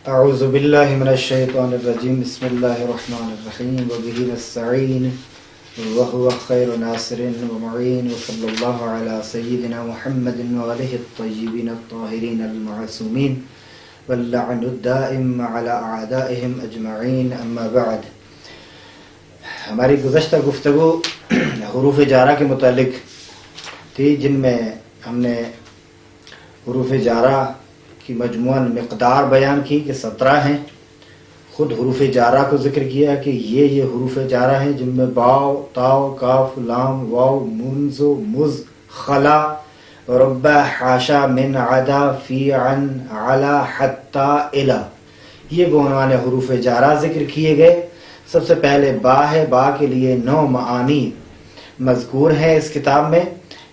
اعوذ باللہ من الشیطان الرجیم بسم اللہ الرحمن الرحیم وبہ نستعین وهو خیر ناصر ومعین وصلی اللہ علی سیدنا محمد وآلہ الطیبین الطاہرین المعصومین واللعن الدائم علی اعدائهم اجمعین اما بعد. ہماری گزشتہ گفتگو حروف جارہ کے متعلق تھی، جن میں ہم نے حروف جارہ کی مجموعاً مقدار بیان کی کہ 17 ہیں. خود حروف جارہ کو ذکر کیا کہ یہ حروف جارہ ہیں جن میں باء، تاء، کاف، لام، واو، منذ، مز، خلا، ربا، حاشا، من، عدا، فی، عن، علا، حتی، الی، یہ بعنوان حروف جارہ ذکر کیے گئے. سب سے پہلے با ہے. با کے لیے 9 معانی مذکور ہیں اس کتاب میں،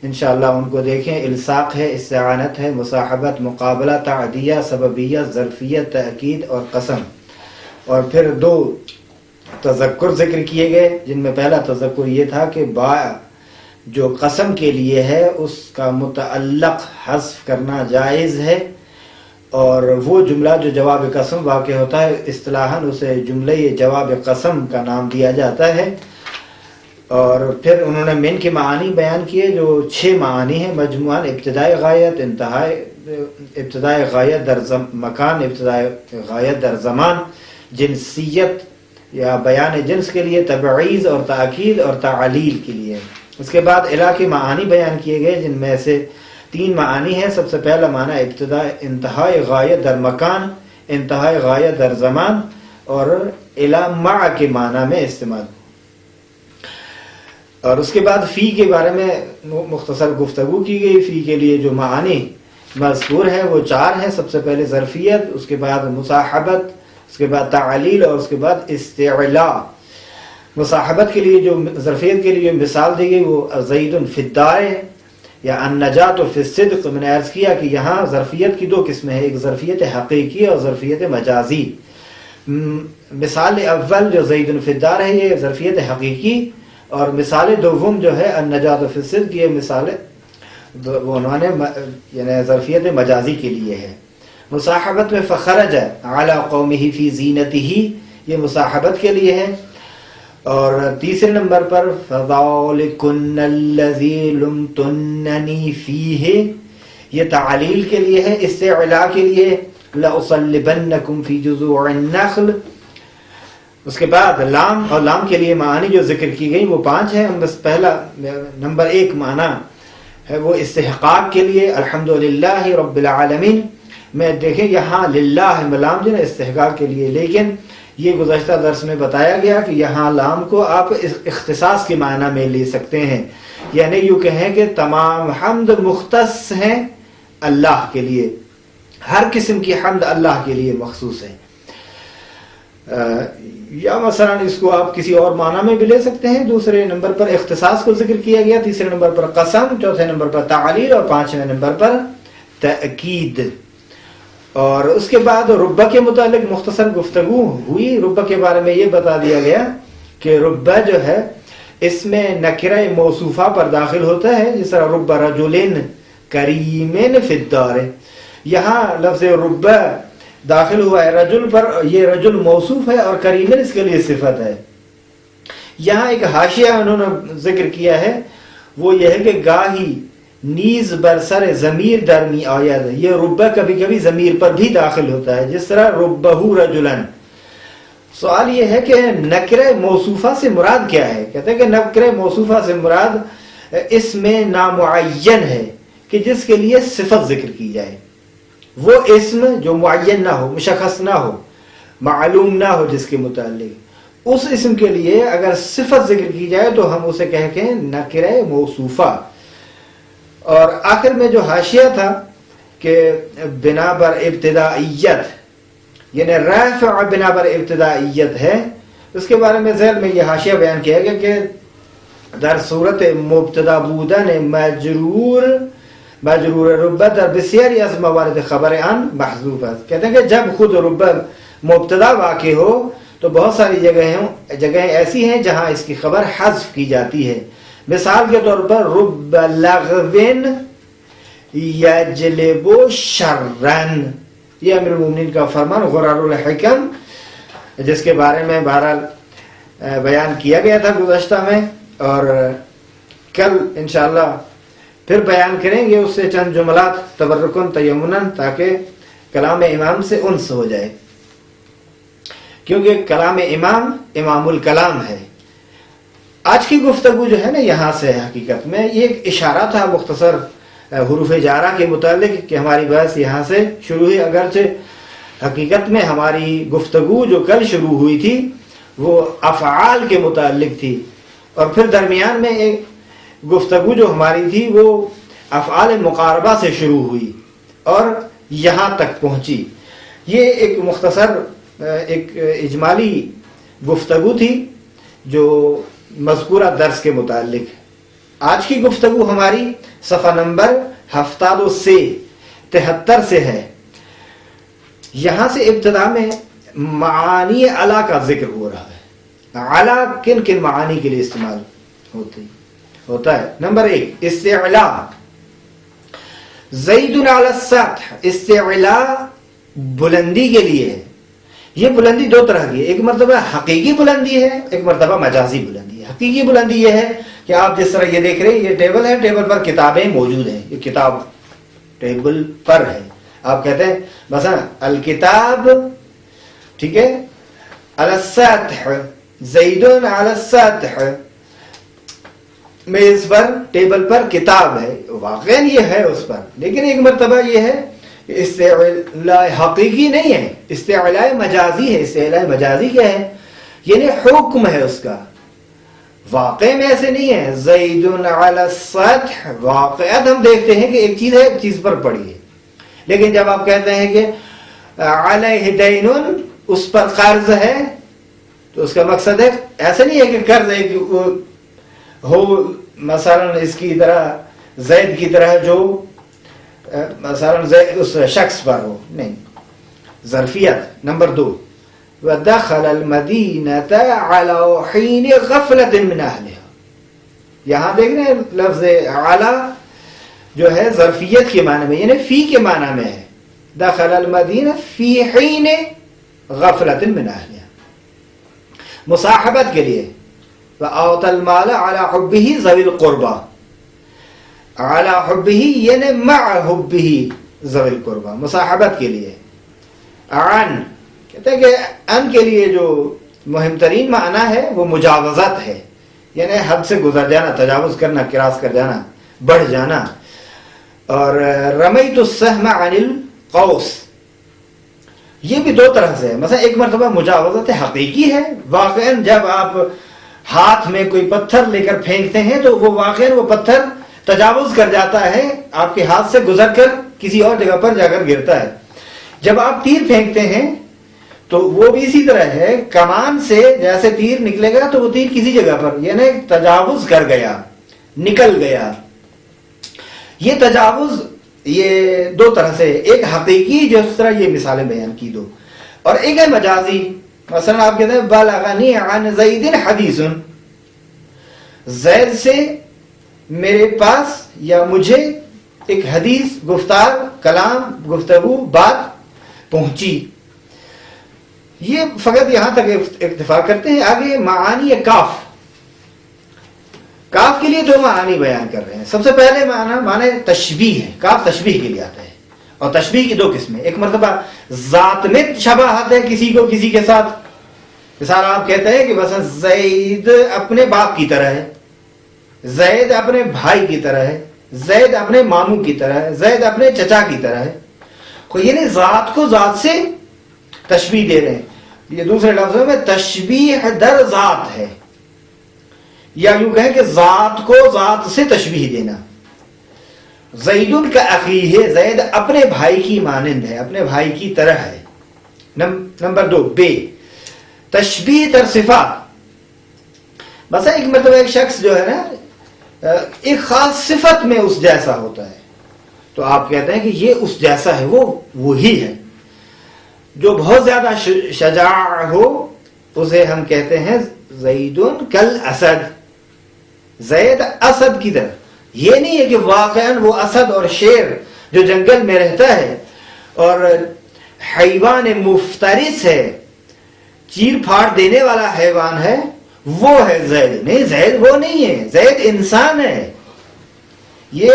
انشاءاللہ ان کو دیکھیں. الصاق ہے، استعانت ہے، مصاحبت، مقابلہ، تعدیہ، سببیہ، ظرفیت، تأکید اور قسم. اور پھر 2 تذکر ذکر کیے گئے، جن میں پہلا تذکر یہ تھا کہ با جو قسم کے لیے ہے اس کا متعلق حذف کرنا جائز ہے، اور وہ جملہ جو جواب قسم واقع ہوتا ہے اصطلاحاً اسے جملہ جواب قسم کا نام دیا جاتا ہے. اور پھر انہوں نے من کے معانی بیان کیے جو 6 معانی ہیں مجموعاً: ابتدائی غایت، ابتدائی غایت در مکان، ابتدائی غایت در زمان، جنسیت یا بیان جنس کے لیے، تبعیض اور تاکید اور تعلیل کے لیے. اس کے بعد الی کے معانی بیان کیے گئے، جن میں سے 3 معانی ہیں. سب سے پہلا معنی انتہائی غایت در مکان، انتہائی غایت در زمان، اور الی مع کے معنی میں استعمال. اور اس کے بعد فی کے بارے میں مختصر گفتگو کی گئی. فی کے لیے جو معانی مذکور ہیں وہ 4 ہیں. سب سے پہلے ظرفیت، اس کے بعد مصاحبت، اس کے بعد تعلیل، اور اس کے بعد استعلاء. مصاحبت کے لیے جو ظرفیت کے لیے مثال دی گئی وہ زید فی الدار یا النجات فی الصدق. میں نے عرض کیا کہ یہاں ظرفیت کی 2 قسمیں ہیں، ایک ظرفیت حقیقی اور ظرفیت مجازی. مثال اول جو زید فی الدار ہے یہ ظرفیت حقیقی، اور مثال دوم جو ہے النجات فی الصدق یہ مثال عنوان یعنی ظرفیت مجازی کے لیے ہے. مصاحبت میں فخرج علی قومہ فی زینتہ، یہ مصاحبت کے لیے ہے. اور تیسرے نمبر پر فذالکن الذی لمتننی فیہ، یہ تعلیل کے لیے ہے. استعلاء کے لیے لأصلبنکم فی جذوع النخل. اس کے بعد لام، اور لام کے لیے معانی جو ذکر کی گئی وہ 5 ہیں. بس پہلا نمبر 1 معنی ہے وہ استحقاق کے لیے، الحمدللہ رب العالمین. میں دیکھیں یہاں للہ لام جو ہے استحقاق کے لیے، لیکن یہ گزشتہ درس میں بتایا گیا کہ یہاں لام کو آپ اختصاص کے معنی میں لے سکتے ہیں، یعنی یوں کہیں کہ تمام حمد مختص ہیں اللہ کے لیے، ہر قسم کی حمد اللہ کے لیے مخصوص ہے. یا مثلا اس کو آپ کسی اور معنی میں بھی لے سکتے ہیں. دوسرے نمبر پر اختصاص کو ذکر کیا گیا، تیسرے نمبر پر قسم، چوتھے نمبر پر تعلیل، اور 5ویں نمبر پر تأکید. اور اس کے بعد ربہ کے متعلق مختصر گفتگو ہوئی. ربہ کے بارے میں یہ بتا دیا گیا کہ ربہ جو ہے اس میں نکرہ موصوفہ پر داخل ہوتا ہے، جس طرح رب رجل کریم فی الدار. یہاں لفظ ربہ داخل ہوا ہے رجل پر، یہ رجل موصوف ہے اور کریمن اس کے لیے صفت ہے. یہاں ایک حاشیہ انہوں نے ذکر کیا ہے، وہ یہ ہے کہ گاہی نیز برسر ضمیر درمی آید، یہ ربہ کبھی کبھی ضمیر پر بھی داخل ہوتا ہے، جس طرح ربہ رجلن. سوال یہ ہے کہ نکرہ موصوفہ سے مراد کیا ہے؟ کہتے ہیں کہ نکرہ موصوفہ سے مراد اس میں نامعین ہے کہ جس کے لیے صفت ذکر کی جائے. وہ اسم جو معین نہ ہو، مشخص نہ ہو، معلوم نہ ہو جس کے متعلق، اس اسم کے لیے اگر صفت ذکر کی جائے تو ہم اسے کہیں نکرہ موصوفہ. اور آخر میں جو حاشیہ تھا کہ بنا بر ابتدائیت، یعنی رفع بنا بر ابتدائیت ہے، اس کے بارے میں ذیل میں یہ حاشیہ بیان کیا گیا کہ در صورت مبتدا بودن مجرور ربہ در بسیاری از موارد خبر ان محذوف ہے. کہتے ہیں کہ جب خود ربہ مبتدا واقع ہو تو بہت ساری جگہیں ایسی ہیں جہاں اس کی خبر حذف کی جاتی ہے. مثال کے طور پر رب لغو یجلب شرن، یہ امیر المومنین کا فرمان غرار الحکم، جس کے بارے میں بہرحال بیان کیا گیا تھا گزشتہ میں، اور کل انشاءاللہ پھر بیان کریں گے اس سے چند جملات تبرکن تیمنن، تاکہ کلام امام سے انس ہو جائے، کیونکہ کلام امام امام الکلام ہے۔ آج کی گفتگو جو ہے نا یہاں سے حقیقت میں یہ ایک اشارہ تھا مختصر حروف جارہ کے متعلق کہ ہماری بحث یہاں سے شروع ہوئی، اگرچہ حقیقت میں ہماری گفتگو جو کل شروع ہوئی تھی وہ افعال کے متعلق تھی، اور پھر درمیان میں ایک گفتگو جو ہماری تھی وہ افعال مقاربہ سے شروع ہوئی اور یہاں تک پہنچی۔ یہ ایک مختصر ایک اجمالی گفتگو تھی جو مذکورہ درس کے متعلق۔ آج کی گفتگو ہماری صفحہ نمبر 73 سے ہے۔ یہاں سے ابتدا میں معانی اعلیٰ کا ذکر ہو رہا ہے۔ اعلیٰ کن کن معانی کے لیے استعمال ہوتا ہے؟ نمبر 1 استعلاء، زید علی السطح، استعلاء بلندی کے لیے ہے۔ یہ بلندی دو طرح کی ہے، ایک مرتبہ حقیقی بلندی ہے، ایک مرتبہ مجازی بلندی ہے۔ حقیقی بلندی یہ ہے کہ آپ جس طرح یہ دیکھ رہے ہیں، یہ ٹیبل ہے، ٹیبل پر کتابیں موجود ہیں، یہ کتاب ٹیبل پر ہے، آپ کہتے ہیں مثلا الکتاب، ٹھیک ہے، علی السطح، زید علی السطح، میز پر ٹیبل پر کتاب ہے، واقعا یہ ہے اس پر، لیکن ایک مرتبہ یہ ہے استعلاء حقیقی نہیں ہے، استعلاء مجازی ہے۔ استعلاء مجازی کیا ہے؟ یعنی حکم ہے اس کا، واقع میں ایسے نہیں ہے۔ زید علی السطح، واقعات ہم دیکھتے ہیں کہ ایک چیز ہے، ایک چیز پر پڑی ہے، لیکن جب آپ کہتے ہیں کہ علیہ دین، اس پر قرض ہے، تو اس کا مقصد ہے ایسا نہیں ہے کہ قرض ہے کہ وہ ہو مثلا اس کی طرح زید کی طرح جو مثلا زید اس شخص پر ہو، نہیں، ظرفیت۔ نمبر 2 وَدَخَلَ الْمَدِينَةَ عَلَى حِينِ غَفْلَةٍ مِنْ أَهْلِهَا، یہاں دیکھ رہے ہیں لفظ عَلَى جو ہے ظرفیت کے معنی میں، یعنی فی کے معنی میں ہے۔ دخل الْمَدِينَةَ فِي حِينِ غَفْلَةٍ مِنْ أَهْلِهَا، مصاحبت کے لیے۔ وَآتَى الْمَالَ عَلَى حُبِّهِ ذَوِي الْقُرْبَى، عَلَى حُبِّهِ یعنی مع حُبِّهِ ذَوِي الْقُرْبَى، مصاحبت کے لیے۔ عن کہتے ہیں کہ ان کے لیے جو مہم ترین معنی ہے وہ مجاوزت ہے، یعنی حد سے گزر جانا، تجاوز کرنا، کراس کر جانا، بڑھ جانا۔ اور رمیت السہم عن القوس، یہ بھی دو طرح سے ہے۔ مثلا ایک مرتبہ مجاوزت حقیقی ہے، واقعا جب آپ ہاتھ میں کوئی پتھر لے کر پھینکتے ہیں تو وہ واقعا وہ پتھر تجاوز کر جاتا ہے، آپ کے ہاتھ سے گزر کر کسی اور جگہ پر جا کر گرتا ہے۔ جب آپ تیر پھینکتے ہیں تو وہ بھی اسی طرح ہے، کمان سے جیسے تیر نکلے گا تو وہ تیر کسی جگہ پر یعنی تجاوز کر گیا، نکل گیا۔ یہ تجاوز یہ دو طرح سے، ایک حقیقی جس طرح یہ مثالیں بیان کی دو، اور ایک ہے مجازی۔ مثلا آپ کہتے ہیں بلغنی عن زید حدیث، زید سے میرے پاس یا مجھے ایک حدیث، گفتار، کلام، گفتگو، بات پہنچی۔ یہ فقط یہاں تک اکتفا کرتے ہیں۔ آگے معانی کاف، کاف کے لیے دو معانی بیان کر رہے ہیں۔ سب سے پہلے معنی تشبیہ ہے، کاف تشبیہ کے لیے آتا ہے، اور تشبیہ کی دو قسمیں، ایک مرتبہ ذات میں شباہت ہے کسی کو کسی کے ساتھ، مثال آپ کہتے ہیں کہ مثلا زید اپنے باپ کی طرح ہے، زید اپنے بھائی کی طرح ہے، زید اپنے ماموں کی طرح ہے، زید اپنے چچا کی طرح ہے، یعنی ذات کو ذات سے تشبیہ دے رہے ہیں۔ یہ دوسرے لفظوں میں تشبیہ در ذات ہے، یا یوں کہیں کہ ذات کو ذات سے تشبیہ دینا۔ زید کا اخی ہے، زید اپنے بھائی کی مانند ہے، اپنے بھائی کی طرح ہے۔ نمبر 2 بے تشبیہ در صفات، مثلا ایک مرتبہ ایک شخص جو ہے نا ایک خاص صفت میں اس جیسا ہوتا ہے تو آپ کہتے ہیں کہ یہ اس جیسا ہے، وہ وہی ہے۔ جو بہت زیادہ شجاع ہو اسے ہم کہتے ہیں زید کل اسد، زید اسد کی طرح۔ یہ نہیں ہے کہ واقعا وہ اسد اور شیر جو جنگل میں رہتا ہے اور حیوان مفترس ہے، چیر پھاڑ دینے والا حیوان ہے، وہ ہے زید. نہیں، زید وہ نہیں ہے، زید انسان ہے. یہ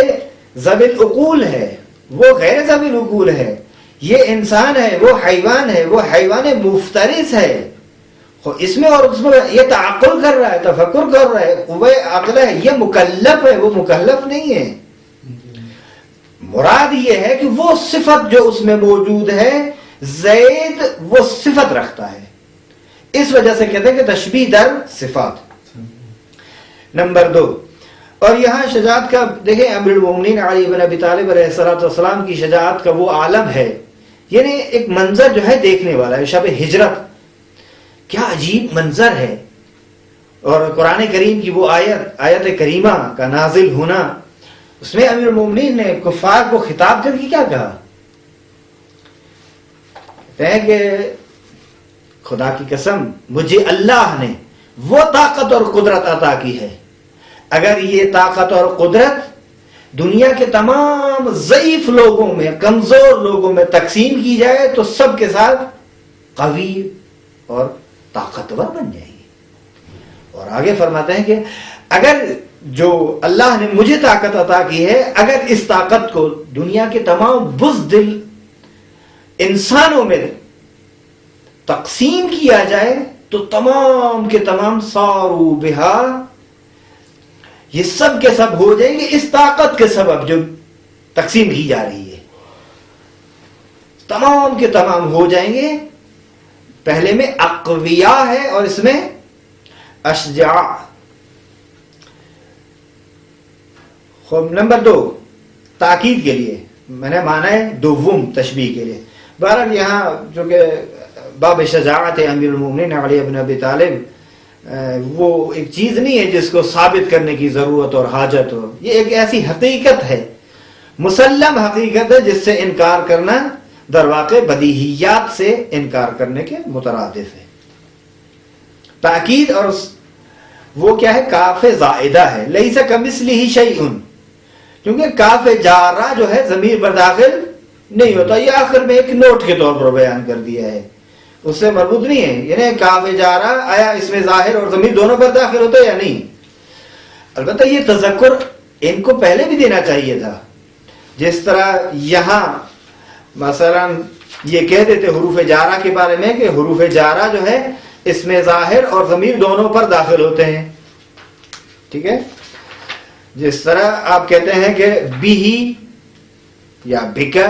ذوی العقول ہے، وہ غیر ذوی العقول ہے. یہ انسان ہے، وہ حیوان ہے، وہ حیوان مفترس ہے. اس میں اور اس میں یہ تعقل کر رہا ہے، تفکر کر رہا ہے، قوہ عقل ہے، یہ مکلف ہے، وہ مکلف نہیں ہے. مراد یہ ہے کہ وہ صفت جو اس میں موجود ہے، زید وہ صفت رکھتا ہے، اس وجہ سے کہتے ہیں کہ تشبیہ در صفات. نمبر 2، اور یہاں شجاعت کا دیکھیں، امیر المومنین علی بن ابی طالب علیہ السلام کی شجاعت کا وہ عالم ہے، یعنی ایک منظر جو ہے دیکھنے والا ہے. شب ہجرت کیا عجیب منظر ہے، اور قرآن کریم کی وہ آیت کریمہ کا نازل ہونا، اس میں امیر المومنین نے کفار کو خطاب کر کے کیا کہا؟ کہتے ہیں کہ خدا کی قسم مجھے اللہ نے وہ طاقت اور قدرت عطا کی ہے، اگر یہ طاقت اور قدرت دنیا کے تمام ضعیف لوگوں میں، کمزور لوگوں میں تقسیم کی جائے تو سب کے ساتھ قوی اور طاقتور بن جائیں گے. اور آگے فرماتے ہیں کہ اگر جو اللہ نے مجھے طاقت عطا کی ہے، اگر اس طاقت کو دنیا کے تمام بزدل انسانوں میں تقسیم کیا جائے تو تمام کے تمام سارو بہا، یہ سب کے سب ہو جائیں گے اس طاقت کے سبب جو تقسیم کی جا رہی ہے، تمام کے تمام ہو جائیں گے. پہلے میں اقویا ہے اور اس میں اشجاع. نمبر 2، تاکید کے لیے میں نے مانا ہے دوم تشبیہ کے لیے. بہرحال یہاں جو کہ باب شجاعت امیر المومنین علی بن ابی طالب وہ ایک چیز نہیں ہے جس کو ثابت کرنے کی ضرورت اور حاجت ہو، یہ ایک ایسی حقیقت ہے، مسلم حقیقت ہے، جس سے انکار کرنا در واقع بدیہیات سے انکار کرنے کے مترادف ہے. تاکید اور وہ کیا ہے؟ کاف زائدہ ہے، لیس کمثلہ شیء، کیونکہ کاف جارہ جو ہے ضمیر پر داخل نہیں ہوتا، یہ آخر میں ایک نوٹ کے طور پر بیان کر دیا ہے، اس سے مربوط نہیں ہے. یعنی کاف جارہ آیا اس میں ظاہر اور ضمیر دونوں پر داخل ہوتا ہے یا نہیں؟ البتہ یہ تذکر ان کو پہلے بھی دینا چاہیے تھا، جس طرح یہاں مثلا یہ کہہ دیتے حروف جارہ کے بارے میں کہ حروف جارہ جو ہے اس میں ظاہر اور ضمیر دونوں پر داخل ہوتے ہیں. ٹھیک ہے، جس طرح آپ کہتے ہیں کہ بھی یا بکا،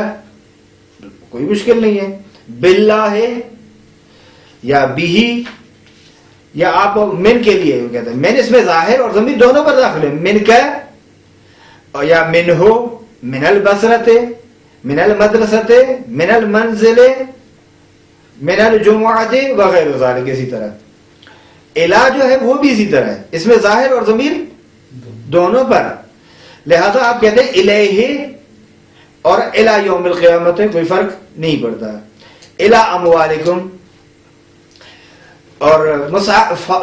کوئی مشکل نہیں ہے. باللہ یا بھی، یا آپ من کے لیے کہتے ہیں من، اس میں ظاہر اور ضمیر دونوں پر داخل ہے. من کا یا من ہو، من البصرت، من المدرسۃ، من المنزل، من الجمعۃ وغیرہ ذالک. اسی طرح الا جو ہے وہ بھی اسی طرح ہے، اس میں ظاہر اور ضمیر دونوں پر، لہذا آپ کہتے ہیں الیہ اور الی یوم القیامت، کوئی فرق نہیں پڑتا. الی اموالکم، اور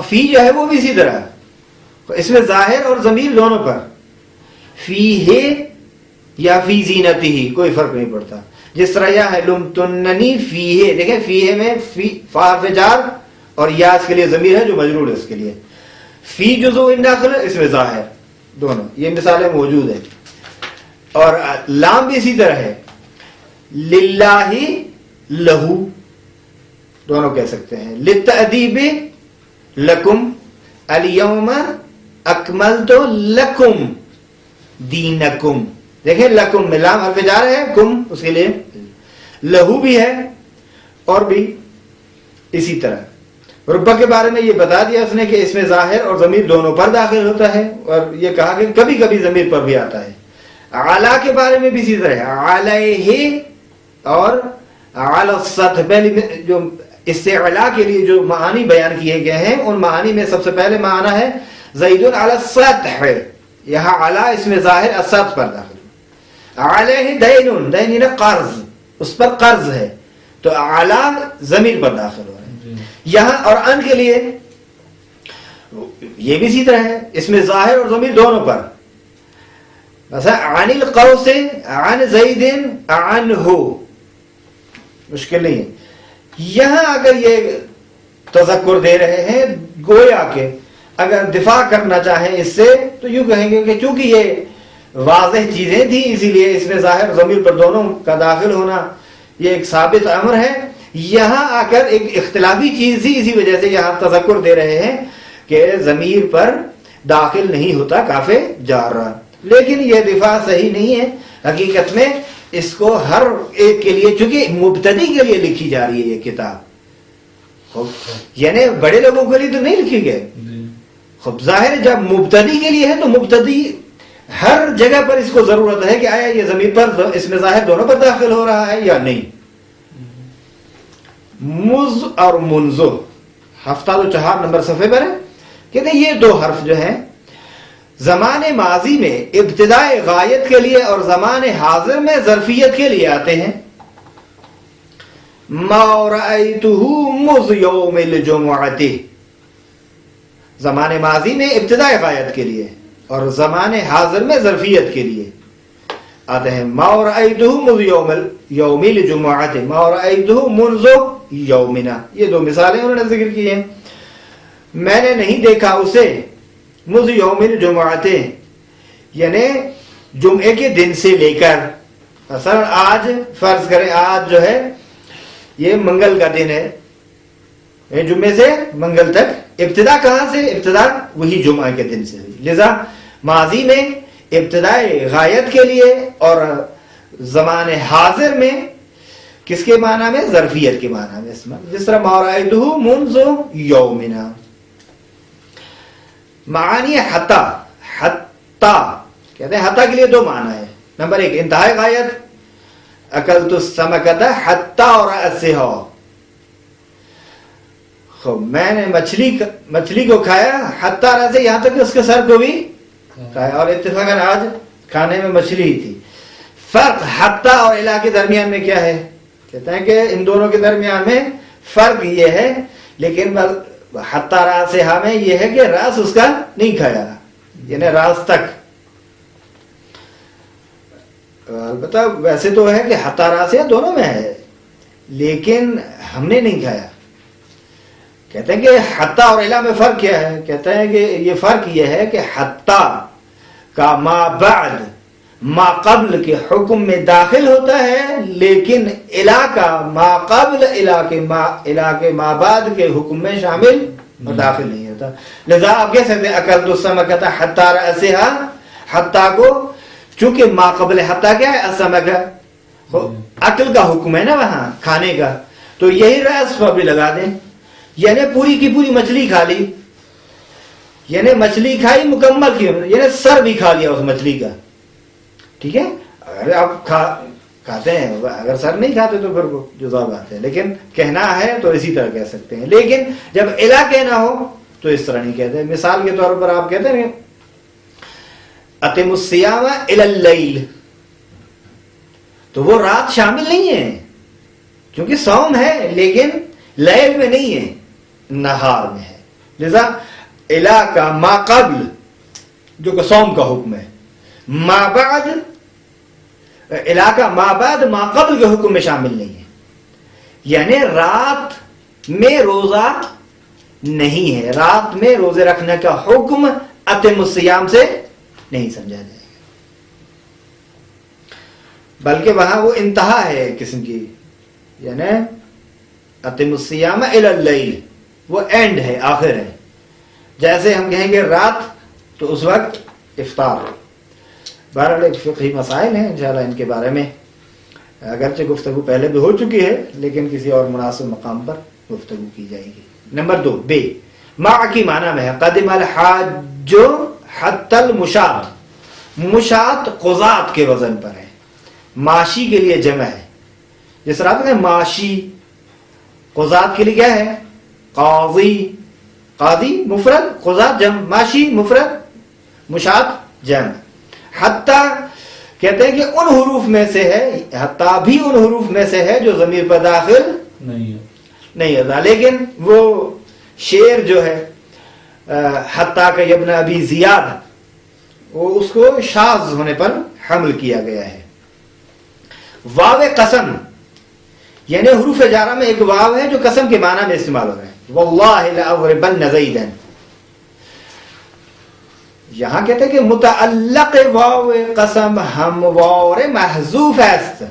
فی جو ہے وہ بھی اسی طرح، اس میں ظاہر اور ضمیر دونوں پر. فی ہے یا فی زینتہ، کوئی فرق نہیں پڑتا. جس طرح یا ہے لمتننی فی ہے، دیکھیں فی ہے میں حرف جار اور یا اس کے لیے ضمیر ہے جو مجرور ہے اس کے لیے. فی جزء النخل، اس میں ظاہر دونوں، یہ مثالیں موجود ہیں. اور لام بھی اسی طرح ہے، للہ لہو دونوں کہہ سکتے ہیں. للتأدیب لکم الیوم اکملت لکم دینکم، دیکھیں لکم میں لام حرف جار ہے، کم اس کے لیے لہو بھی ہے، اور بھی اسی طرح. ربا کے بارے میں یہ بتا دیا اس نے کہ اس میں ظاہر اور ضمیر دونوں پر داخل ہوتا ہے، اور یہ کہا کہ کبھی کبھی ضمیر پر بھی آتا ہے. اعلیٰ کے بارے میں بھی اسی طرح ہے، علیہ اور علی السطح. پہلی جو استعلاء کے لیے جو معانی بیان کیے گئے ہیں ان معانی میں سب سے پہلے معنی ہے زید علی السطح، یہاں علی اس میں ظاہر السطح پر داخل. علیہ دین، دین یعنی قرض، اس پر قرض ہے، تو علی ضمیر پر داخل ہو رہا ہے یہاں. اور ان کے لیے یہ بھی اسی طرح ہے، اس میں ظاہر اور ضمیر دونوں پر. مثلا عن القوس عن زید عنہ، مشکل نہیں ہے. یہاں اگر یہ تذکر دے رہے ہیں گویا کہ اگر دفاع کرنا چاہیں اس سے تو یوں کہیں گے کہ چونکہ یہ واضح چیزیں تھیں اسی لیے اس میں ظاہر ضمیر پر دونوں کا داخل ہونا یہ ایک ثابت امر ہے. یہاں آ کر ایک اختلافی چیز تھی اسی وجہ سے یہاں تذکر دے رہے ہیں کہ ضمیر پر داخل نہیں ہوتا کاف جار. لیکن یہ دفاع صحیح نہیں ہے. حقیقت میں اس کو ہر ایک کے لیے چونکہ مبتدی کے لیے لکھی جا رہی ہے یہ کتاب یعنی بڑے لوگوں کے لیے تو نہیں لکھی گئی. خب ظاہر جب مبتدی کے لیے ہے تو مبتدی ہر جگہ پر اس کو ضرورت ہے کہ آیا یہ ضمیر پر اس میں ظاہر دونوں پر داخل ہو رہا ہے یا نہیں. مز اور منزو 74 نمبر صفحے پر ہے. کہتے ہیں یہ دو حرف جو ہیں زمان ماضی میں ابتدائے غایت کے لیے اور زمان حاضر میں ظرفیت کے لیے آتے ہیں. ما رأیتہ مز یوم الجمعۃ زمان ماضی میں ابتدائے غایت کے لیے اور زمان حاضر میں ظرفیت کے لیے آتے ہیں. ما رأیتہ مز یوم الجمعۃ ما رأیتہ منذ یومنا. یہ دو مثالیں انہوں نے ذکر کی ہیں. میں نے نہیں دیکھا اسے مز یوم الجمعۃ یعنی جمعے کے دن سے لے کر. مثلا آج فرض کریں آج جو ہے یہ منگل کا دن ہے جمعے سے منگل تک. ابتدا کہاں سے؟ ابتدا وہی جمعہ کے دن سے ہوئی. لذا ماضی میں ابتدائے غایت کے لیے اور زمان حاضر میں کس کے معنی میں؟ ظرفیت کے معنی میں. جس طرح ما رأیتہ منذ یومنا. معانی حتی حتی کہتے ہیں حتی کے لیے دو معنی ہے. نمبر ایک انتہائی غایت اکلت السمکۃ حتی رأسہا. خوب میں نے مچھلی کو کھایا حتی رأسہ یہاں تک کہ اس کے سر کو بھی کھایا. اور اتفاقاً آج کھانے میں مچھلی ہی تھی. فرق حتی اور الی کے درمیان میں کیا ہے؟ کہتے ہیں کہ ان دونوں کے درمیان میں فرق یہ ہے لیکن حتی رأسہا میں یہ ہے کہ راس اس کا نہیں کھایا یعنی راس تک. البتہ ویسے تو ہے کہ حتی رأسہا دونوں میں ہے لیکن ہم نے نہیں کھایا. کہتے ہیں کہ حتی اور الی میں فرق کیا ہے؟ کہتے ہیں کہ یہ فرق یہ ہے کہ حتی کا ما بعد ما قبل کے حکم میں داخل ہوتا ہے لیکن الی کا ما قبل الی کے ما بعد کے حکم میں شامل اور داخل نہیں ہوتا. لذا آپ کہہ سکتے ہیں اکلت السمکۃ حتی رأسہا. حتی کو چونکہ ما قبل حتی کیا ہے؟ السمکہ عقل کا حکم ہے نا وہاں کھانے کا تو یہی رأس پر بھی لگا دیں یعنی پوری کی پوری مچھلی کھا لی یعنی مچھلی کھائی مکمل کی یعنی سر بھی کھا لیا اس مچھلی کا. ٹھیک ہے اگر آپ کھاتے ہیں اگر سر نہیں کھاتے تو پھر وہ جزا بات ہے لیکن کہنا ہے تو اسی طرح کہہ سکتے ہیں. لیکن جب الا کہنا ہو تو اس طرح نہیں کہتے. مثال کے طور پر آپ کہتے ہیں اتم الصیام الی اللیل تو وہ رات شامل نہیں ہے کیونکہ صوم ہے لیکن لیل میں نہیں ہے نہار میں ہے. لذا الا کا ما قبل جو کہ صوم کا حکم ہے ما بعد الا کا ما بعد ما قبل کے حکم میں شامل نہیں ہے یعنی رات میں روزہ نہیں ہے. رات میں روزے رکھنے کا حکم اتم الصیام سے نہیں سمجھا جائے گا بلکہ وہاں وہ انتہا ہے ایک قسم کی یعنی اتم الصیام الی اللیل وہ اینڈ ہے آخر ہے. جیسے ہم کہیں گے رات تو اس وقت افطار. بہرحال ایک فقہی مسائل ہیں انشاءاللہ ان کے بارے میں اگرچہ گفتگو پہلے بھی ہو چکی ہے لیکن کسی اور مناسب مقام پر گفتگو کی جائے گی. نمبر 2 بے مع کی معنی میں ہے قدم الحاج حتی المشاط. مشاط قضات کے وزن پر ہے. ماشی کے لیے جمع ہے جس طرح آپ ماشی قضات کے لیے کیا ہے؟ قاضی. قاضی مفرد قضات جمع ماشی مفرد مشاط جمع. حتی کہتے ہیں کہ ان حروف میں سے ہے حتی بھی ان حروف میں سے ہے جو ضمیر پر داخل نہیں ہوتا لیکن وہ شعر جو ہے حتی کا ابن ابی زیاد وہ اس کو شاذ ہونے پر حمل کیا گیا ہے. واو قسم یعنی حروف جارہ میں ایک واو ہے جو قسم کے معنی میں استعمال ہو رہا ہے، واللہ لأضربن زیدن. یہاں کہتے ہیں کہ متعلق واو قسم ہموار محذوف است،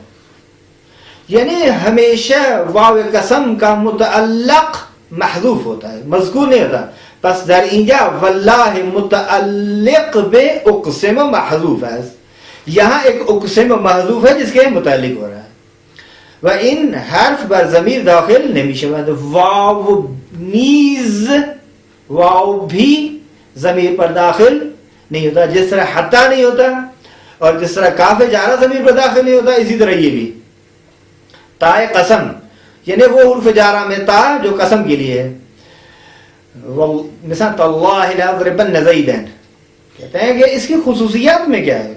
یعنی ہمیشہ واو قسم کا متعلق محذوف ہوتا ہے، مذکور نہیں ہوتا. پس در اینجا واللہ متعلق بے اقسم محذوف است، یہاں ایک اقسم محذوف ہے جس کے متعلق ہو رہا ہے. و این حرف بر ضمیر داخل نمی شود، واو نیز، واو بھی ضمیر پر داخل نہیں ہوتا، جس طرح حتی نہیں ہوتا اور جس طرح کاف جارہ ضمیر پر داخل نہیں ہوتا، اسی طرح یہ بھی. تا قسم یعنی وہ حرف جارہ میں تا جو قسم کے لیے ہے. مثلا تاللہ لأضربن زیدن، کہتے ہیں کہ اس کی خصوصیات میں کیا ہے؟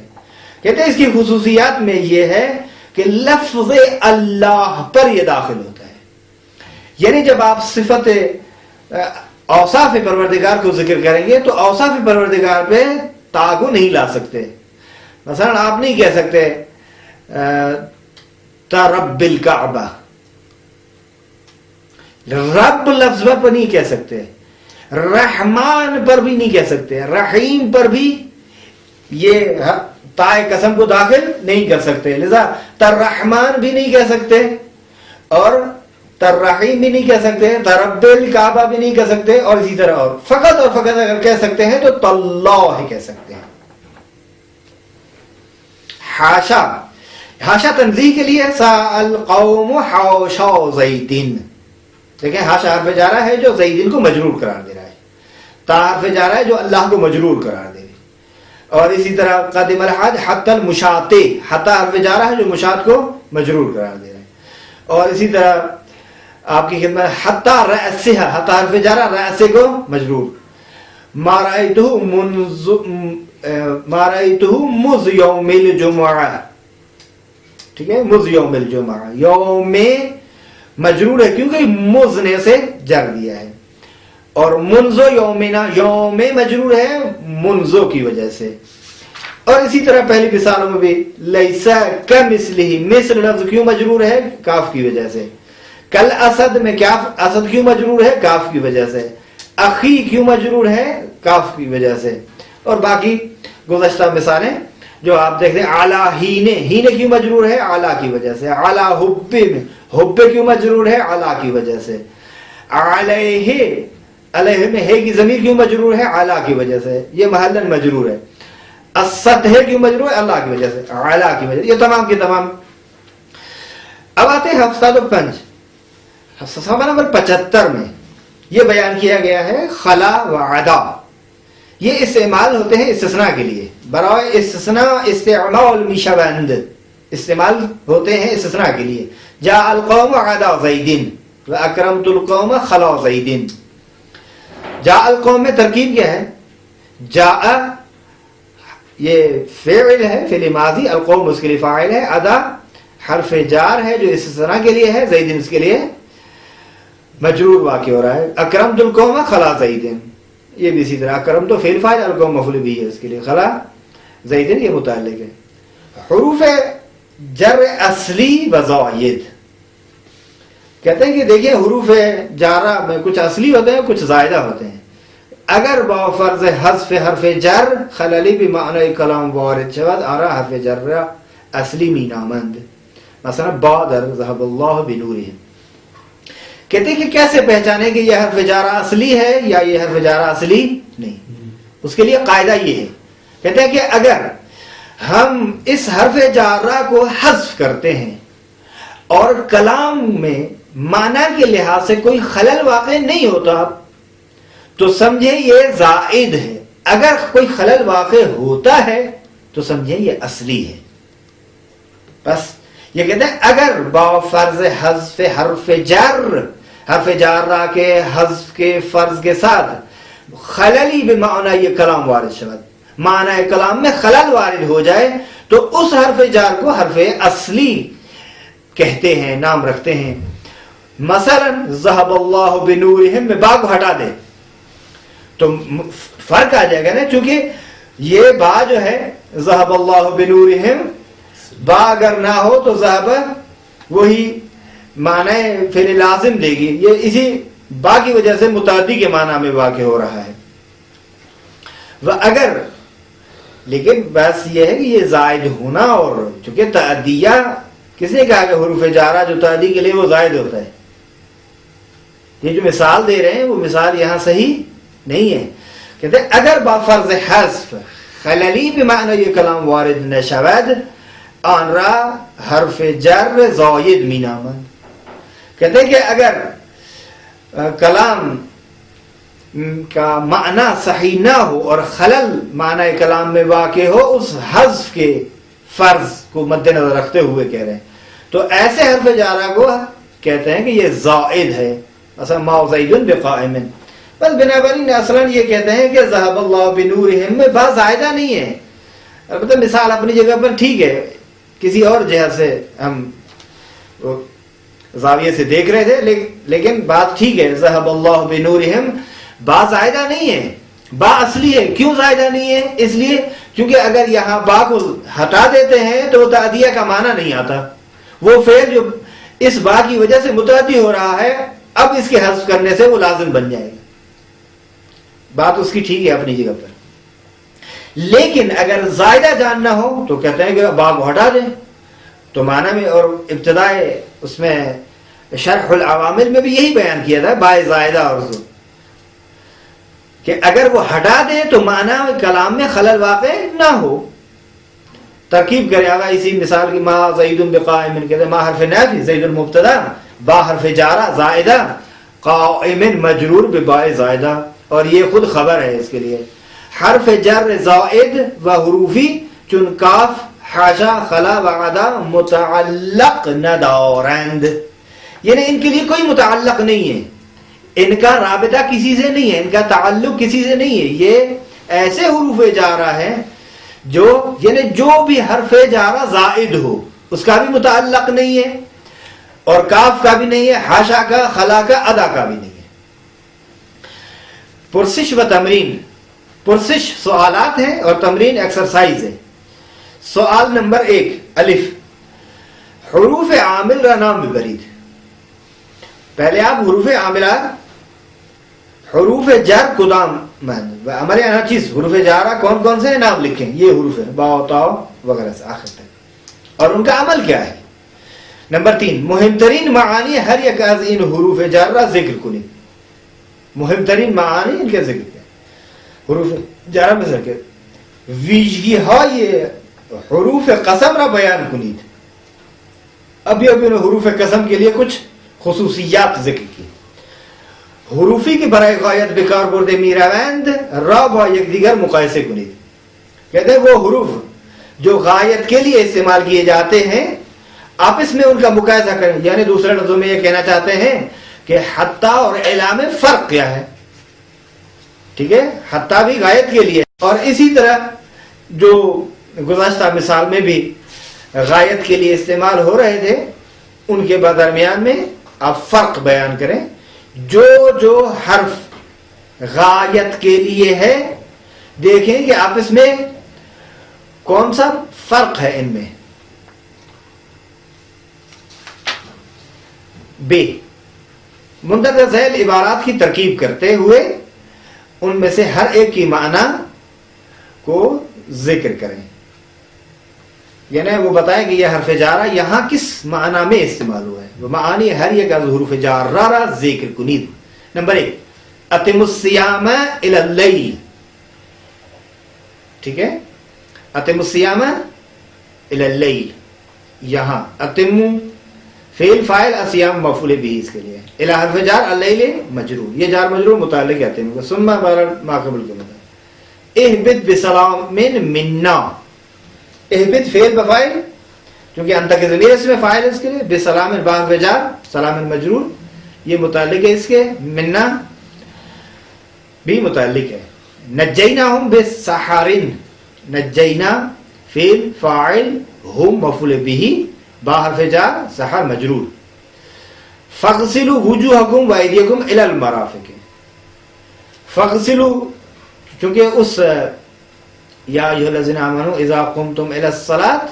کہتے ہیں اس کی خصوصیات میں یہ ہے کہ لفظ اللہ پر یہ داخل ہوتا ہے. یعنی جب آپ صفت اوصاف پروردگار کو ذکر کریں گے تو اوصاف پروردگار پہ تا کو نہیں لا سکتے. مثلا آپ نہیں کہہ سکتے رب الکعبہ، رب لفظ پر نہیں کہہ سکتے، رحمان پر بھی نہیں کہہ سکتے، رحیم پر بھی یہ تائے قسم کو داخل نہیں کر سکتے. لذا تررحمان بھی نہیں کہہ سکتے اور تررحیم بھی نہیں کہہ سکتے، ترب الکعبہ بھی نہیں کہہ سکتے، اور اسی طرح اور فقط اگر کہہ سکتے ہیں تو تاللہ کہہ سکتے ہیں. حاشا، حاشا تنزیہ کے لیے، سأل قوم حاشا زیدن. دیکھیں حاشا حرف جارہ ہے جو زیدن کو مجرور قرار دے رہا ہے، تا حرف جارہ ہے جو اللہ کو مجرور قرار دے رہا ہے. اور اسی طرح قدم الحاج حتی المشاط، حتی حرف جارہ ہے جو مشاط کو مجرور قرار دے رہا ہے. اور اسی طرح آپ کی خدمت حتی رأسہ، حتی حرف جارہ رأسہ کو مجرور. ما رأیتہ مذ یوم الجمعہ، ٹھیک ہے، مذ یوم الجمعہ، یوم مجرور ہے کیونکہ مذ نے سے جر دیا ہے، اور منزو یومنا، یوم مجرور ہے منزو کی وجہ سے. اور اسی طرح پہلی مثالوں میں بھی لیسا کمثلہ، مثل لفظ کیوں مجرور ہے؟ کاف کی وجہ سے. کل اسد میں کاف، اسد کیوں مجرور ہے؟ کاف کی وجہ سے. اخی کیوں مجرور ہے؟ کاف کی وجہ سے. اور باقی گزشتہ مثالیں جو آپ دیکھتے ہیں، اعلیٰ ہینے، ہینے کیوں مجرور ہے؟ اعلیٰ کی وجہ سے. اعلیٰ حبے میں، حبے کیوں مجرور ہے؟ اعلیٰ کی وجہ سے. علیہ، علیہ میں ہے کی ضمیر کیوں مجرور ہے؟ اعلیٰ کی وجہ سے، یہ محلن مجرور ہے. السطح کیوں مجرور ہے؟ اللہ کی وجہ سے، اعلیٰ کی وجہ سے. یہ تمام کے تمام. اب آتے ہیں 705، صفحہ نمبر 75 میں یہ بیان کیا گیا ہے خلا و عدا. یہ استعمال ہوتے ہیں استثناء کے لیے، برائے استثناء استعمال میشوند، استعمال ہوتے ہیں استثناء کے لیے. جاء القوم عدا زیدن و اکرمت القوم خلا زیدن. جاء القوم میں ترکیب کیا ہے؟ جاء یہ فعل ہے، فعل ماضی، القوم اس کے لیے فاعل ہے، عدا حرف جار ہے جو استثناء کے لیے ہے، زیدن اس کے لیے مجرور واقع ہو رہا ہے. اکرمت القوم خلا زیدن، یہ بھی اسی طرح، اکرم تو فعل فاعل، القوم مفعول بھی ہے اس کے لیے، خلا زیدن یہ متعلق ہے. حروف جر اصلی و زائد، کہتے ہیں کہ دیکھیں حروف جارہ میں کچھ اصلی ہوتے ہیں کچھ زائدہ ہوتے ہیں. اگر با فرض حذف حرف جر خللی بمعنی کلام وارد شود آرا حرف جر اصلی مینامند. مثلا بادر ذهب اللہ بنورہم. کہتے ہیں کہ کیسے پہچانے کہ یہ حرف جارہ اصلی ہے یا یہ حرف جارہ اصلی نہیں؟ اس کے لیے قاعدہ یہ ہے، کہتے ہیں کہ اگر ہم اس حرف جارہ کو حذف کرتے ہیں اور کلام میں معنی کے لحاظ سے کوئی خلل واقع نہیں ہوتا تو سمجھے یہ زائد ہے. اگر کوئی خلل واقع ہوتا ہے تو سمجھے یہ اصلی ہے. بس یہ کہتے ہیں اگر با فرض حذف حرف جر، حرف جارہ کے حذف کے فرض کے ساتھ خللی بمعنی یہ کلام وارد شود، معنی کلام میں خلل وارد ہو جائے تو اس حرف جار کو حرف اصلی کہتے ہیں، نام رکھتے ہیں. مثلا ذهب اللہ بنورہم میں با کو ہٹا دے تو فرق آ جائے گا نا، چونکہ یہ با جو ہے ذهب اللہ بنورہم، با اگر نہ ہو تو ذهب وہی معنی فعل لازم دے گی. یہ اسی با کی وجہ سے متعدی کے معنی میں واقع ہو رہا ہے. وہ اگر لیکن بس یہ ہے کہ یہ زائد ہونا، اور چونکہ تعدیہ کس نے کہا کہ حروف جارہ جو تعدی کے لیے وہ زائد ہوتا ہے. یہ جو مثال دے رہے ہیں وہ مثال یہاں صحیح نہیں ہے. کہتے ہیں اگر با فرض حذف خللی بمعنی یہ کلام وارد نشود آن را حرف جر زائد می نامند. کہتے ہیں کہ اگر کلام کا معنی صحیح نہ ہو اور خلل معنی کلام میں واقع ہو اس حذف کے فرض کو مد نظر رکھتے ہوئے کہہ رہے ہیں، تو ایسے حرف جارہ کو کہتے ہیں کہ یہ زائد ہے. اصلا ما زید بقائم، بس بنابراین اصلا یہ کہتے ہیں کہ ذهب اللہ بنورہم میں با زائدہ نہیں ہے. البتہ مثال اپنی جگہ پر ٹھیک ہے، کسی اور جہت سے ہم زاویے سے دیکھ رہے تھے، لیکن بات ٹھیک ہے. ذهب اللہ بنورہم با زائدہ نہیں ہے، با اصلی ہے. کیوں زائدہ نہیں ہے؟ اس لیے کیونکہ اگر یہاں با کو ہٹا دیتے ہیں تو وہ تعدیہ کا معنی نہیں آتا. وہ فعل جو اس با کی وجہ سے متعدی ہو رہا ہے اب اس کے حذف کرنے سے وہ لازم بن جائے گا. بات اس کی ٹھیک ہے اپنی جگہ پر. لیکن اگر زائدہ جاننا ہو تو کہتے ہیں کہ با کو ہٹا دیں تو معنی میں، اور ابتدائے اس میں شرح العوامل میں بھی یہی بیان کیا تھا با زائدہ اور زو، کہ اگر وہ ہٹا دیں تو معنی کلام میں خلل واقع نہ ہو. ترکیب کرے آگا اسی مثال کی ما زید بقائم، کہتے ہیں ما حرف نافی زید المبتدا با حرف جارہ زائدہ قائم مجرور بباء زائدہ، اور یہ خود خبر ہے اس کے لیے. حرف جر زائد و حروفی چون کاف حاشا خلا وعدا متعلق ندارند، یعنی ان کے لیے کوئی متعلق نہیں ہے، ان کا رابطہ کسی سے نہیں ہے، ان کا تعلق کسی سے نہیں ہے. یہ ایسے حروف جارہ ہیں جو یعنی جو بھی حرف جارہ زائد ہو اس کا بھی متعلق نہیں ہے، اور کاف کا بھی نہیں ہے، حاشا کا، خلا کا، ادا کا بھی نہیں ہے. پرسش و تمرین، پرسش سوالات ہیں اور تمرین ایکسرسائز ہے. سوال نمبر 1 الف حروف عامل را نام ببرید. پہلے آپ حروف عاملہ حروف جر کدام ہمارے یہاں چیز حروف جارہ کون کون سے نام لکھیں، یہ حروف ہے با تاؤ وغیرہ سے آخر تک، اور ان کا عمل کیا ہے. نمبر 3 مهم ترین معانی ہر یک از این حروف جر را ذکر کنید. مهم ترین معانی ان کا ذکر کیا حروف جارہ میں ذکر ویژگی های حروف قسم را بیان کنید. ابھی ان حروف قسم کے لیے کچھ خصوصیات ذکر کی. حروفی کی برائے غایت بکار برده میروند را با یکدیگر مقایسه کنید. کہتے ہیں وہ حروف جو غایت کے لیے استعمال کیے جاتے ہیں آپس میں ان کا مقایسہ کریں. یعنی دوسرے لفظوں میں یہ کہنا چاہتے ہیں کہ حتی اور اعلی میں فرق کیا ہے. ٹھیک ہے، حتی بھی غایت کے لیے، اور اسی طرح جو گزشتہ مثال میں بھی غایت کے لیے استعمال ہو رہے تھے ان کے درمیان میں آپ فرق بیان کریں. جو حرف غایت کے لیے ہے دیکھیں کہ آپس میں کون سا فرق ہے ان میں. بے مندرجہ ذیل عبارات کی ترکیب کرتے ہوئے ان میں سے ہر ایک کی معنی کو ذکر کریں. یعنی وہ بتائیں کہ یہ حرف جارہ یہاں کس معنی میں استعمال ہوا ہے. وہ معانی ہر یک از حروف جارہ را ذکر کنید. نمبر 1 اتم الصیام الی اللیل. ٹھیک ہے، اتم الصیام الی اللیل، یہاں اتم فعل فاعل الصیام مفعول به اس کے لیے، الی حرف جار اللیل مجرور، یہ جار مجرور متعلق ہے اتم کا. ثم ما قبل کے مطابق اهبط بسلام منا. اهبط فعل بفاعل کیونکہ انت کے ضمیر اس میں فاعل اس کے لیے، بسلام باء جار سلام مجرور یہ متعلق ہے اس کے، منا بھی متعلق ہے. نجیناہم بسحر، نجینا فعل فاعل ہم مفعول به با حرف جار سحر مجرور. فاغسلوا وجوہکم وایدیکم الی المرافق. فاغسلوا چونکہ اس یا ایھا الذین آمنوا اذا قمتم الی الصلاۃ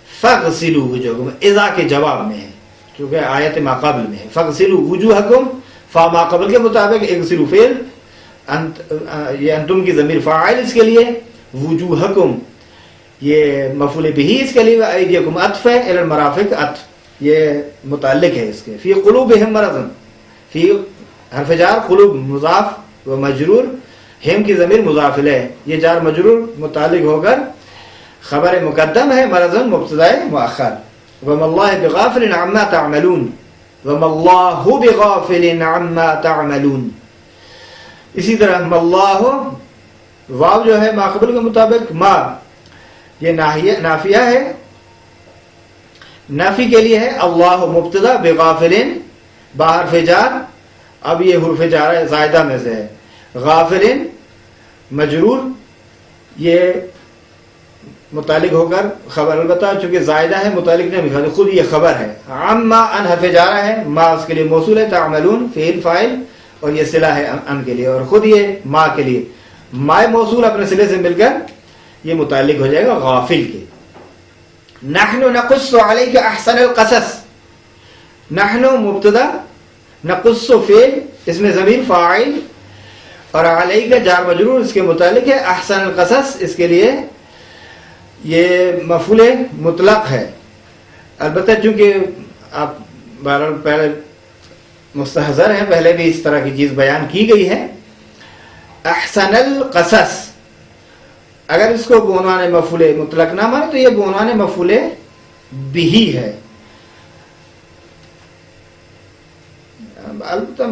فاغسلوا وجوہکم اذا کے جواب میں ہے، چونکہ آیت ماقبل میں ہے. فاغسلوا وجوہکم، فا ماقبل کے مطابق اغسلوا فعل، یہ انتم کی ضمیر فاعل اس کے لیے، وجوہکم یہ مفعول بہ اس کے لیے، ایدیکم عطف ہے، الی المرافق عطف یہ متعلق ہے اس کے. فی قلوبہم مرض، فی حرف جار، قلوب مضاف و مجرور، ہم کی ضمیر مضاف الیہ، یہ جار مجرور متعلق ہو کر خبر مقدم ہے، مرض مبتدا مؤخر. وما اللہ بغافل عما تعملون، وما اللہ بغافل عما تعملون. اسی طرح اللہ واو جو ہے ماقبل کے مطابق، ما یہ نافیہ ہے، نافی کے لیے ہے اللہ مبتدا، بغافل باحرف جار، اب یہ حرف جار زائدہ میں سے ہے، غافل مجرور یہ متعلق ہو کر خبر، البتہ چونکہ زائدہ ہے متعلق نہیں لکھا، خود یہ خبر ہے. عما ان حرف جارہ ہے، ما اس کے لیے موصول ہے، تعملون فعل فاعل، اور یہ صلہ ہے ان کے لیے، اور خود یہ ما کے لیے، ما موصول اپنے صلے سے مل کر یہ متعلق ہو جائے گا غافل کے. نحن نقص علیک احسن القصص، نحن مبتدا، نقص فعل، اس میں ضمیر فاعل، اور علیک جار مجرور اس کے متعلق ہے، احسن القصص اس کے لیے یہ مفعول مطلق ہے. البتہ چونکہ آپ بہرحال پہلے مستحضر ہیں، پہلے بھی اس طرح کی چیز بیان کی گئی ہے. احسن القصص اگر اس کو بعنوان مفعول مطلق نہ مانے تو یہ بعنوان مفعول بہ ہے. البتہ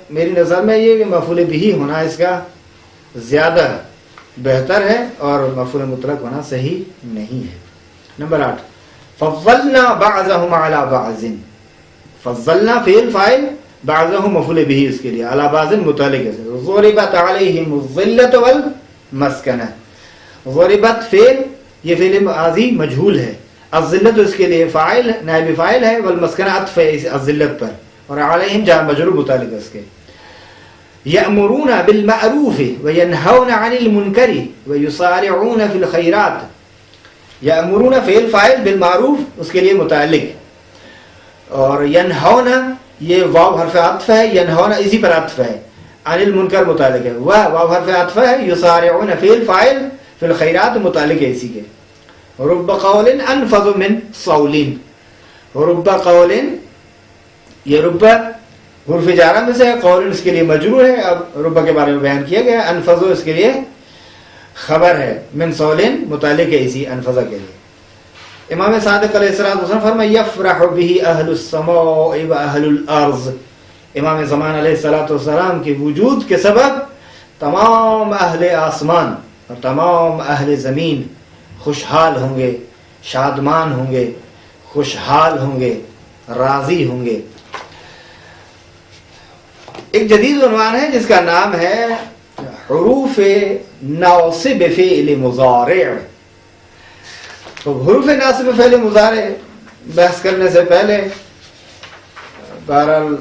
میری نظر میں یہ کہ مفعول بہ ہونا اس کا زیادہ بہتر ہے، اور مفعول مطلق ہونا صحیح نہیں ہے. نمبر 8 فضلنا بعضهم على بعض، فضلنا فعل فاعل، بعضهم مفعول به اس کے لیے، على بعض متعلق ہے. ضربت عليهم الذلة والمسكنة، ضربت فعل، یہ فعل ماضی مجہول ہے، الذلت اس کے لیے فاعل نائب فاعل ہے، والمسکنہ عطف ہے اس الذلت پر، اور علیہم جار مجرور متعلق اس کے. یأمرون بالمعروف وینہون عن المنکر ویسارعون فی الخیرات، یأمرون فعل فاعل، بالمعروف اس کے لیے متعلق، اور ینہون یہ واو حرف عطف ہے، ینہون اسی پر عطف ہے، عن المنکر متعلق ہے، واو حرف عطف ہے، یسارعون فعل فاعل، فی الخیرات متعلق ہے اسی کے. رب قول انفض من صول، رب قول یہ رب حرف جارہ میں سے ہے، قول اس کے لیے مجرور ہے، اب رب کے بارے میں بیان کیا گیا. انفض اس کے لیے خبر ہے، من صول متعلق ہے اسی انفض کے لیے. امام صادق علیہ السلام فرمایا یفرح به اہل السماء و اہل الارض، امام زمان علیہ السلام کے وجود کے سبب تمام اہل آسمان اور تمام اہل زمین خوشحال ہوں گے، شادمان ہوں گے، خوشحال ہوں گے، راضی ہوں گے. ایک جدید عنوان ہے جس کا نام ہے حروف ناصب فعل مضارع. تو حروف ناصب فعل مضارع بحث کرنے سے پہلے بہرحال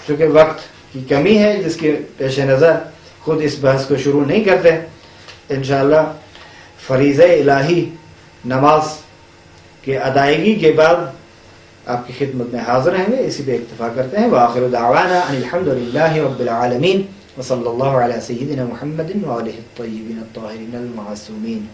چونکہ وقت کی کمی ہے جس کے پیش نظر خود اس بحث کو شروع نہیں کرتے، انشاءاللہ فریضہ الہی نماز کے ادائیگی کے بعد آپ کی خدمت میں حاضر رہیں گے. اسی پہ اکتفا کرتے ہیں. وآخر دعوانا ان الحمدللہ رب العالمین وصلی اللہ علی سیدنا محمد وآلہ الطیبین الطاہرین المعصومین.